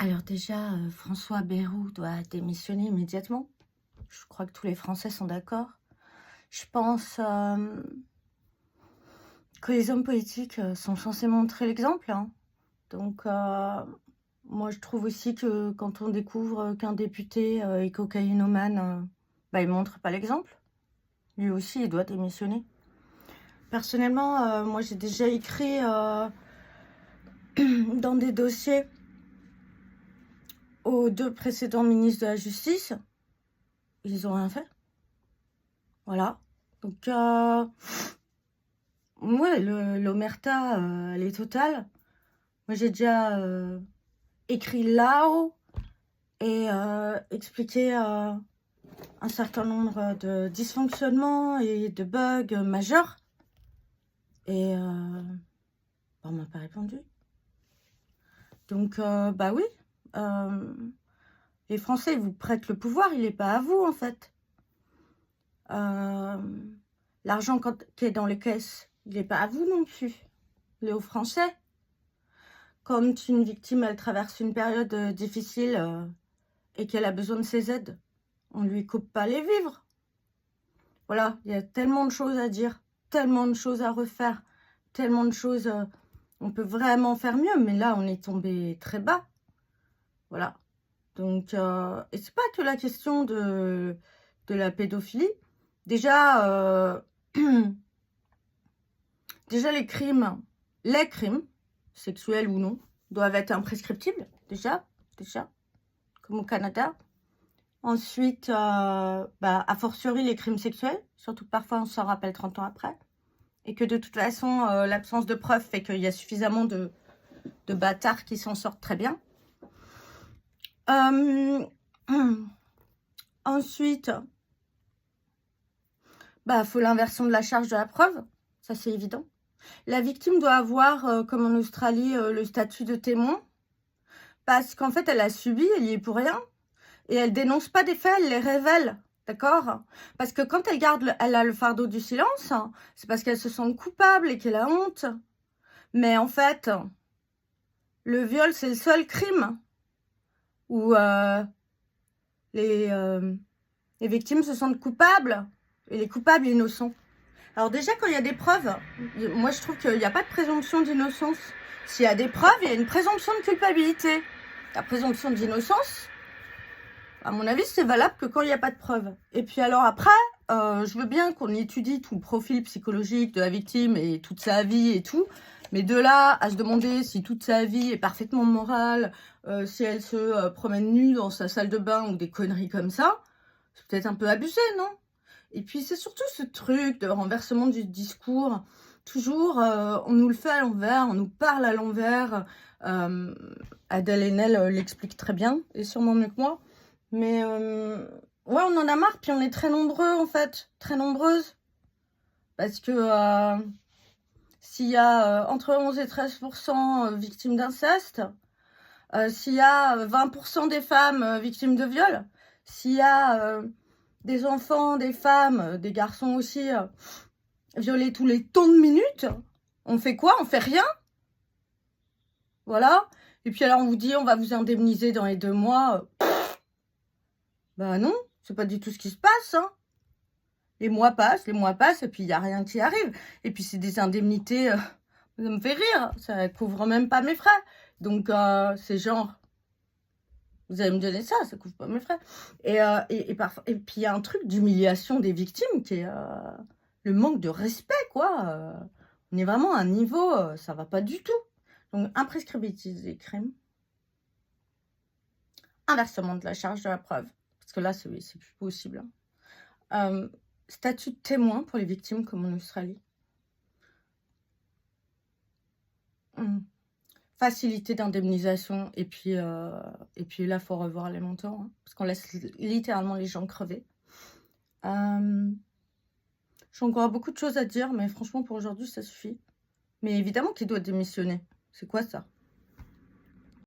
Alors déjà, François Bayrou doit démissionner immédiatement. Je crois que tous les Français sont d'accord. Je pense que les hommes politiques sont censés montrer l'exemple, hein. Donc, moi, je trouve aussi que quand on découvre qu'un député est cocaïnomane, bah, il montre pas l'exemple. Lui aussi, il doit démissionner. Personnellement, moi, j'ai déjà écrit dans des dossiers aux 2 précédents ministres de la Justice. Ils ont rien fait. Voilà. Donc, ouais, l'omerta, elle est totale. Moi, j'ai déjà écrit là-haut et expliqué un certain nombre de dysfonctionnements et de bugs majeurs. Et on m'a pas répondu. Donc, bah oui, les Français, ils vous prêtent le pouvoir, il n'est pas à vous, en fait. L'argent qui est dans les caisses, il n'est pas à vous non plus. Il est aux Français. Quand une victime, elle traverse une période difficile et qu'elle a besoin de ses aides, on ne lui coupe pas les vivres. Voilà, il y a tellement de choses à dire, tellement de choses à refaire, tellement de choses... on peut vraiment faire mieux, mais là, on est tombé très bas. Voilà. Donc, et c'est pas que la question de la pédophilie. Déjà, déjà les crimes, sexuels ou non, doivent être imprescriptibles, déjà, comme au Canada. Ensuite, bah, a fortiori les crimes sexuels, surtout que parfois on s'en rappelle 30 ans après. Et que de toute façon, l'absence de preuves fait qu'il y a suffisamment de bâtards qui s'en sortent très bien. Ensuite, bah, faut l'inversion de la charge de la preuve, ça c'est évident. La victime doit avoir, comme en Australie, le statut de témoin, parce qu'en fait, elle a subi, elle y est pour rien, et elle dénonce pas des faits, elle les révèle, d'accord? Parce que quand elle a le fardeau du silence, c'est parce qu'elle se sent coupable et qu'elle a honte. Mais en fait, le viol, c'est le seul crime où les victimes se sentent coupables, et les coupables innocents. Alors déjà, quand il y a des preuves, moi je trouve qu'il n'y a pas de présomption d'innocence. S'il y a des preuves, il y a une présomption de culpabilité. La présomption d'innocence, à mon avis, c'est valable que quand il n'y a pas de preuves. Et puis alors après, je veux bien qu'on étudie tout le profil psychologique de la victime et toute sa vie et tout. Mais de là à se demander si toute sa vie est parfaitement morale, si elle se promène nue dans sa salle de bain ou des conneries comme ça, c'est peut-être un peu abusé, non? Et puis c'est surtout ce truc de renversement du discours. Toujours, on nous le fait à l'envers, on nous parle à l'envers. Adèle Haenel l'explique très bien, et sûrement mieux que moi. Mais ouais, on en a marre, puis on est très nombreux en fait, très nombreuses. Parce que s'il y a entre 11 et 13% victimes d'inceste, s'il y a 20% des femmes victimes de viol, s'il y a des enfants, des femmes, des garçons aussi violés tous les temps de minutes, on fait quoi? On fait rien? Voilà. Et puis alors on vous dit on va vous indemniser dans les 2 mois. Bah non, c'est pas du tout ce qui se passe, hein. Les mois passent, et puis il n'y a rien qui arrive. Et puis c'est des indemnités, ça me fait rire, ça couvre même pas mes frais. Donc c'est genre, vous allez me donner ça, ça couvre pas mes frais. Et puis il y a un truc d'humiliation des victimes qui est le manque de respect, quoi. On est vraiment à un niveau, ça va pas du tout. Donc imprescriptibilité des crimes, inversement de la charge de la preuve, parce que là c'est plus possible, hein. Statut de témoin pour les victimes comme en Australie. Facilité d'indemnisation. Et puis là, il faut revoir les montants, hein, parce qu'on laisse littéralement les gens crever. J'ai encore beaucoup de choses à dire, mais franchement, pour aujourd'hui, ça suffit. Mais évidemment qu'il doit démissionner. C'est quoi ça?